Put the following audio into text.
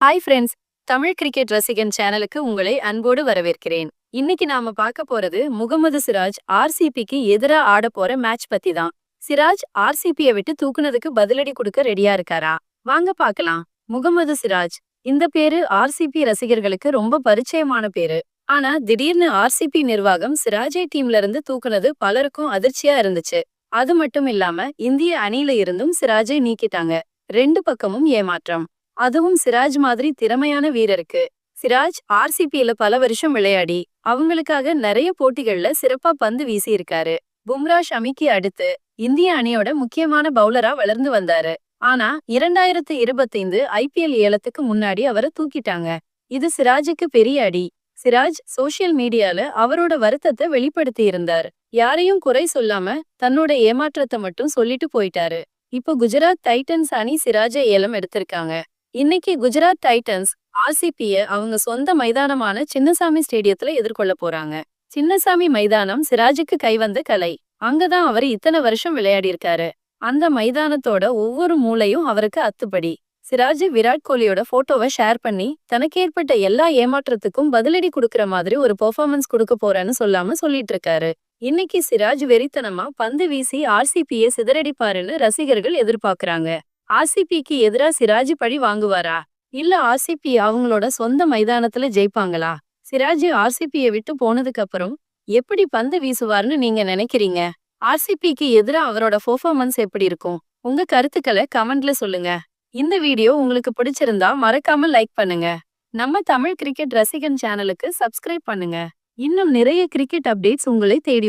Hi friends, Tamil cricket ரசிகன் சேனலுக்கு உங்களை அன்போடு வரவேற்கிறேன். இன்னைக்கு நாம பார்க்க போறது முகமது சிராஜ் ஆர்சிபிக்கு எதிரா ஆட போற மேட்ச் பத்தி தான். சிராஜ் ஆர்சிபியை விட்டு தூக்குனதுக்கு பதிலடி கொடுக்க ரெடியா இருக்காரா? வாங்க பார்க்கலாம். முகமது சிராஜ் இந்த பேரு ஆர்சிபி ரசிகர்களுக்கு ரொம்ப பரிச்சயமான பேரு. ஆனா திடீர்னு ஆர்சிபி நிர்வாகம் சிராஜை டீம்ல இருந்து தூக்குனது பலருக்கும் அதிர்ச்சியா இருந்துச்சு. அது மட்டும் இல்லாம இந்திய அணியில இருந்தும் சிராஜை நீக்கிட்டாங்க. ரெண்டு பக்கமும் ஏமாற்றம். அதுவும் சிராஜ் மாதிரி திறமையான வீரருக்கு. சிராஜ் ஆர்சிபில பல வருஷம் விளையாடி அவங்களுக்காக நிறைய போட்டிகள்ல சிறப்பா பந்து வீசி இருக்காரு. பும்ரா ஷமிக்கு அடுத்து இந்திய அணியோட முக்கியமான பவுலரா வளர்ந்து வந்தாரு. ஆனா 2025 ஐபிஎல் ஏலத்துக்கு முன்னாடி அவரை தூக்கிட்டாங்க. இது சிராஜுக்கு பெரிய அடி. சிராஜ் சோசியல் மீடியால அவரோட வருத்தத்தை வெளிப்படுத்தி இருந்தார். யாரையும் குறை சொல்லாம தன்னோட ஏமாற்றத்தை மட்டும் சொல்லிட்டு போயிட்டாரு. இப்போ குஜராத் டைட்டன்ஸ் அணி சிராஜை ஏலம் எடுத்திருக்காங்க. இன்னைக்கு குஜராத் டைட்டன்ஸ் ஆர்சிபிய அவங்க சொந்த மைதானமான சின்னசாமி ஸ்டேடியத்துல எதிர்கொள்ள போறாங்க. சின்னசாமி மைதானம் சிராஜுக்கு கைவந்த கலை. அங்கதான் அவர் இத்தனை வருஷம் விளையாடி இருக்காரு. அந்த மைதானத்தோட ஒவ்வொரு மூலையும் அவருக்கு அத்துப்படி. சிராஜ் விராட் கோலியோட போட்டோவை ஷேர் பண்ணி தனக்கு ஏற்பட்ட எல்லா ஏமாற்றத்துக்கும் பதிலடி கொடுக்கற மாதிரி ஒரு பெர்ஃபார்மன்ஸ் கொடுக்க போறேன்னு சொல்லாம சொல்லிட்டு இருக்காரு. இன்னைக்கு சிராஜ் வெறித்தனமா பந்து வீசி ஆர்சிபியை சிதறடிப்பாருன்னு ரசிகர்கள் எதிர்பார்க்கறாங்க. ஆர்சிபிக்கு எதிரா சிராஜ் பழி வாங்குவாரா? இல்ல ஆர்சிபி அவங்களோட சொந்த மைதானத்துல ஜெயிப்பாங்களா? சிராஜ் ஆர்சிபியை விட்டு போனதுக்கு அப்புறம் எப்படி பந்து வீசுவார்னு நீங்க நினைக்கிறீங்க? ஆர்சிபிக்கு எதிரா அவரோட பெர்ஃபார்மன்ஸ் எப்படி இருக்கும்? உங்க கருத்துக்களை கமெண்ட்ல சொல்லுங்க. இந்த வீடியோ உங்களுக்கு பிடிச்சிருந்தா மறக்காம லைக் பண்ணுங்க. நம்ம தமிழ் கிரிக்கெட் ரசிகன் சேனலுக்கு சப்ஸ்கிரைப் பண்ணுங்க. இன்னும் நிறைய கிரிக்கெட் அப்டேட்ஸ் உங்களை தேடி வரும்.